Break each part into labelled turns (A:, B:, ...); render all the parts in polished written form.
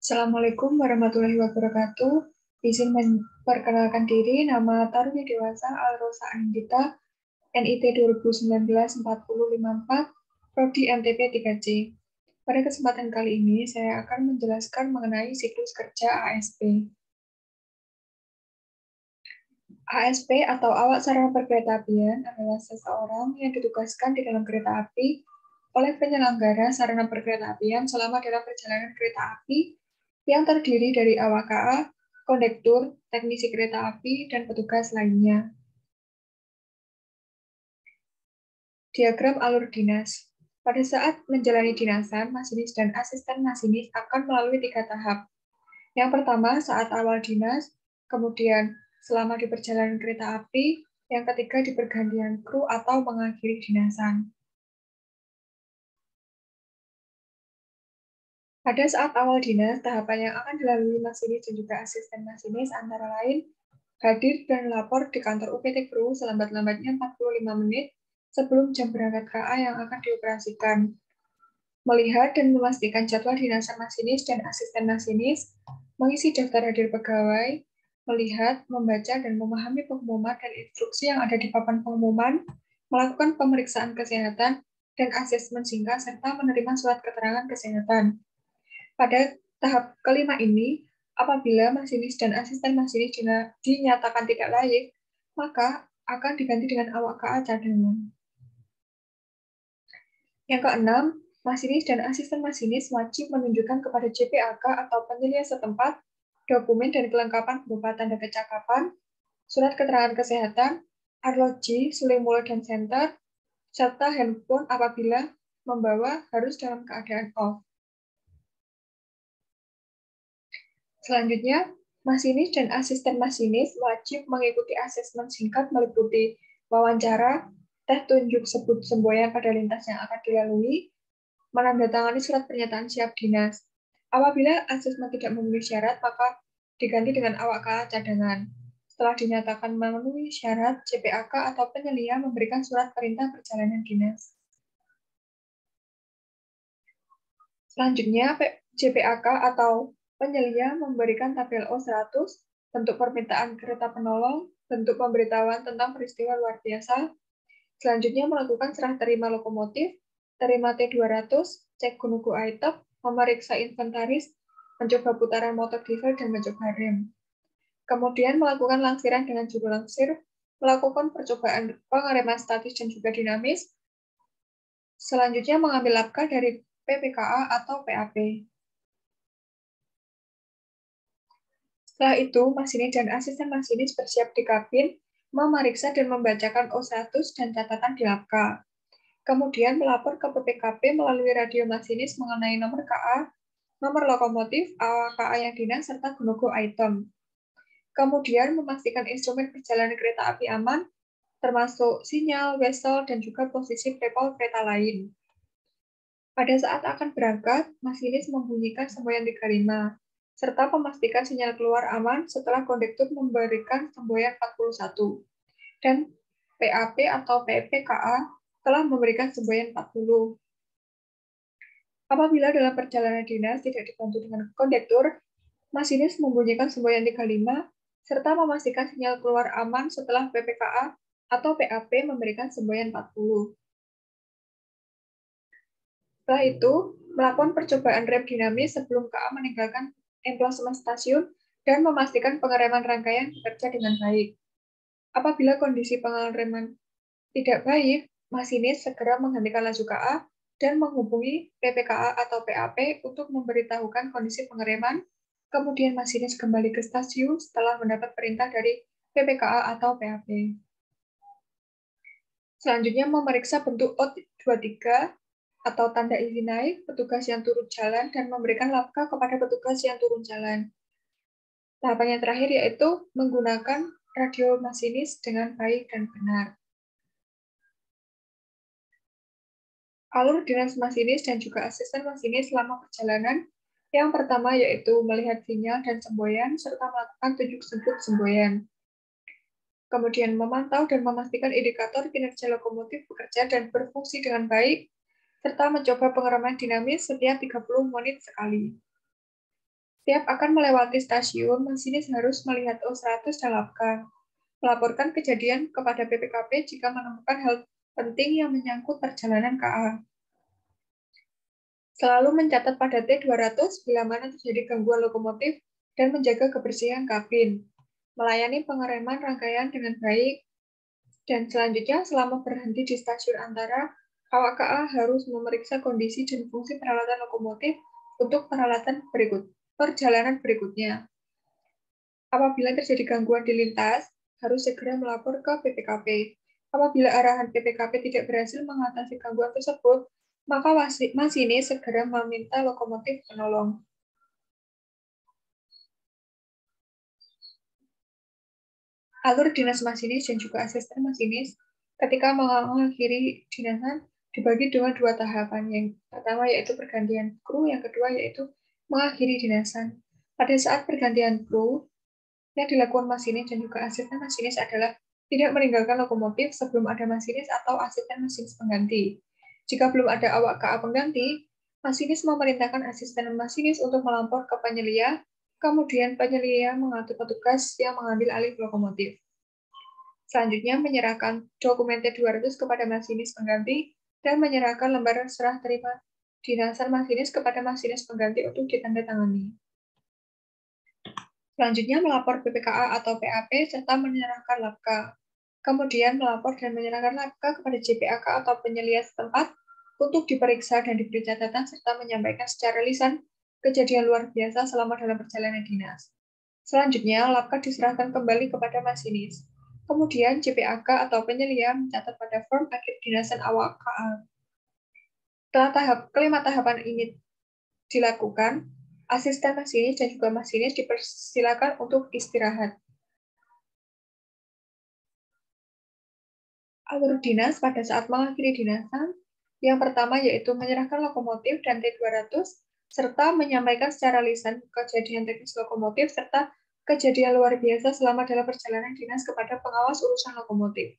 A: Assalamualaikum warahmatullahi wabarakatuh. Izin memperkenalkan diri, nama Taruni Dewasa Alrosa Anindita, NIT 2019-4054, Prodi MTP 3C. Pada kesempatan kali ini, saya akan menjelaskan mengenai siklus kerja ASP. ASP atau awak sarana perkeretaapian adalah seseorang yang ditugaskan di dalam kereta api oleh penyelenggara sarana perkeretaapian selama dalam perjalanan kereta api yang terdiri dari awak KA, kondektur, teknisi kereta api, dan petugas lainnya. Diagram alur dinas. Pada saat menjalani dinasan, masinis dan asisten masinis akan melalui 3 tahap. Yang pertama, saat awal dinas, kemudian selama di perjalanan kereta api, yang ketiga di pergantian kru atau mengakhiri dinasan. Pada saat awal dinas, tahapan yang akan dilalui masinis dan juga asisten masinis antara lain hadir dan lapor di kantor UPT Kru selambat-lambatnya 45 menit sebelum jam berangkat KA yang akan dioperasikan. Melihat dan memastikan jadwal dinasan masinis dan asisten masinis, mengisi daftar hadir pegawai, melihat, membaca, dan memahami pengumuman dan instruksi yang ada di papan pengumuman, melakukan pemeriksaan kesehatan dan asesmen singkat, serta menerima surat keterangan kesehatan. Pada tahap kelima ini, apabila masinis dan asisten masinis dinyatakan tidak layak, maka akan diganti dengan awak KA cadangan. Yang keenam, masinis dan asisten masinis wajib menunjukkan kepada JPAK atau penyelia setempat dokumen dan kelengkapan berupa tanda kecakapan, surat keterangan kesehatan, arloji, suling mulut dan senter, serta handphone apabila membawa harus dalam keadaan off. Selanjutnya, masinis dan asisten masinis wajib mengikuti asesmen singkat meliputi wawancara, tes tunjuk sebut semboyan pada lintas yang akan dilalui, menandatangani surat pernyataan siap dinas. Apabila asesmen tidak memenuhi syarat, maka diganti dengan awak KA cadangan. Setelah dinyatakan memenuhi syarat, JPAK atau penyelia memberikan surat perintah perjalanan dinas. Selanjutnya, JPAK atau penyelia memberikan tabel O100, bentuk permintaan kereta penolong, bentuk pemberitahuan tentang peristiwa luar biasa. Selanjutnya melakukan serah terima lokomotif, terima T200, cek gunung item, memeriksa inventaris, mencoba putaran motor diesel, dan mencoba rem. Kemudian melakukan langsiran dengan juru langsir, melakukan percobaan pengereman statis dan juga dinamis. Selanjutnya mengambil labkah dari PPKA atau PAP. Setelah itu, masinis dan asisten masinis bersiap di kabin, memeriksa dan membacakan O100 dan catatan di labkah. Kemudian melapor ke PPKP melalui radio masinis mengenai nomor KA, nomor lokomotif, awak KA yang dinas, serta gunung item. Kemudian memastikan instrumen perjalanan kereta api aman, termasuk sinyal, wesel, dan juga posisi prepol kereta lain. Pada saat akan berangkat, masinis membunyikan semboyan 35, serta memastikan sinyal keluar aman setelah kondektur memberikan semboyan 41. Dan PAP atau PPKA telah memberikan semboyan 40. Apabila dalam perjalanan dinas tidak dibantu dengan kondektur, masinis membunyikan semboyan 35, serta memastikan sinyal keluar aman setelah PPKA atau PAP memberikan semboyan 40. Setelah itu, melakukan percobaan rem dinamis sebelum KA meninggalkan emplasemen stasiun dan memastikan pengereman rangkaian bekerja dengan baik. Apabila kondisi pengereman tidak baik, masinis segera menghentikan laju KA dan menghubungi PPKA atau PAP untuk memberitahukan kondisi pengereman. Kemudian masinis kembali ke stasiun setelah mendapat perintah dari PPKA atau PAP. Selanjutnya memeriksa bentuk O23 atau tanda izin naik, petugas yang turun jalan, dan memberikan labkah kepada petugas yang turun jalan. Tahapan yang terakhir yaitu menggunakan radio masinis dengan baik dan benar. Alur dinas masinis dan juga asisten masinis selama perjalanan. Yang pertama yaitu melihat sinyal dan semboyan, serta melakukan tunjuk sebut semboyan. Kemudian memantau dan memastikan indikator kinerja lokomotif bekerja dan berfungsi dengan baik, serta mencoba pengereman dinamis setiap 30 menit sekali. Setiap akan melewati stasiun, masinis harus melihat O100 dan Lapka. Melaporkan kejadian kepada PPKP jika menemukan hal penting yang menyangkut perjalanan KA. Selalu mencatat pada T200 bila mana terjadi gangguan lokomotif dan menjaga kebersihan kabin. Melayani pengereman rangkaian dengan baik. Dan selanjutnya, selama berhenti di stasiun antara, awak KA harus memeriksa kondisi dan fungsi peralatan lokomotif untuk perjalanan berikutnya. Apabila terjadi gangguan di lintas, harus segera melapor ke PPKP. Apabila arahan PPKP tidak berhasil mengatasi gangguan tersebut, maka masinis segera meminta lokomotif penolong. Alur dinas masinis dan juga asisten masinis ketika mengakhiri dinasan dibagi dengan dua tahapan. Yang pertama yaitu pergantian kru, yang kedua yaitu mengakhiri dinasan. Pada saat pergantian kru, yang dilakukan masinis dan juga asisten masinis adalah tidak meninggalkan lokomotif sebelum ada masinis atau asisten masinis pengganti. Jika belum ada awak KA pengganti, masinis memerintahkan asisten masinis untuk melapor ke penyelia, kemudian penyelia mengatur petugas yang mengambil alih lokomotif. Selanjutnya, menyerahkan dokumen T200 kepada masinis pengganti dan menyerahkan lembar serah terima dinasan masinis kepada masinis pengganti untuk ditandatangani. Selanjutnya, melapor PPKA atau PAP serta menyerahkan Lapka. Kemudian, melapor dan menyerahkan Lapka kepada JPAK atau penyelia setempat untuk diperiksa dan diberi catatan serta menyampaikan secara lisan kejadian luar biasa selama dalam perjalanan dinas. Selanjutnya, Lapka diserahkan kembali kepada masinis. Kemudian, JPAK atau penyelia mencatat pada form akhir dinasan awak KA. Setelah kelima tahapan ini dilakukan, asisten masinis dan juga masinis dipersilakan untuk istirahat. Alur dinas pada saat mengakhiri dinasan, yang pertama yaitu menyerahkan lokomotif dan T200, serta menyampaikan secara lisan kejadian teknis lokomotif, serta kejadian luar biasa selama dalam perjalanan dinas kepada pengawas urusan lokomotif.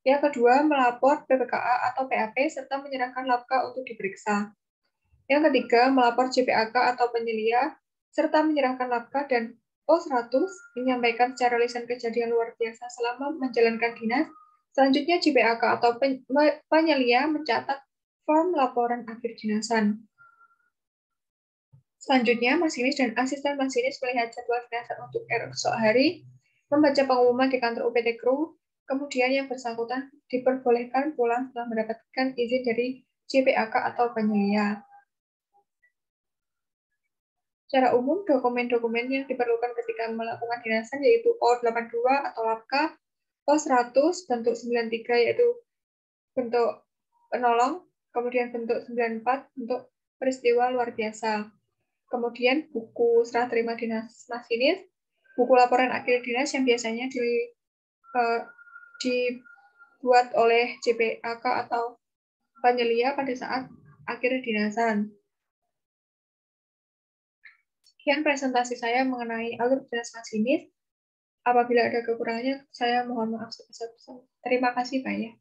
A: Yang kedua, melapor PPKA atau PAP, serta menyerahkan Lapka untuk diperiksa. Yang ketiga, melapor JPAK atau penyelia, serta menyerahkan Lapka dan O100, menyampaikan secara lisan kejadian luar biasa selama menjalankan dinas. Selanjutnya, JPAK atau penyelia mencatat form laporan akhir dinasan. Selanjutnya, masinis dan asisten masinis melihat jadwal dinasan untuk esok hari, membaca pengumuman di kantor UPT Kru, kemudian yang bersangkutan diperbolehkan pulang setelah mendapatkan izin dari JPAK atau penyelia. Secara umum, dokumen-dokumen yang diperlukan ketika melakukan dinasan yaitu O82 atau Lapka, O100 bentuk 93 yaitu bentuk penolong, kemudian bentuk 94 bentuk peristiwa luar biasa. Kemudian buku serah terima dinas masinis, buku laporan akhir dinas yang biasanya dibuat oleh JPAK atau penyelia pada saat akhir dinasan. Sekian presentasi saya mengenai alur dinas masinis. Apabila ada kekurangannya, saya mohon maaf sebesar-besarnya. Terima kasih, Pak ya.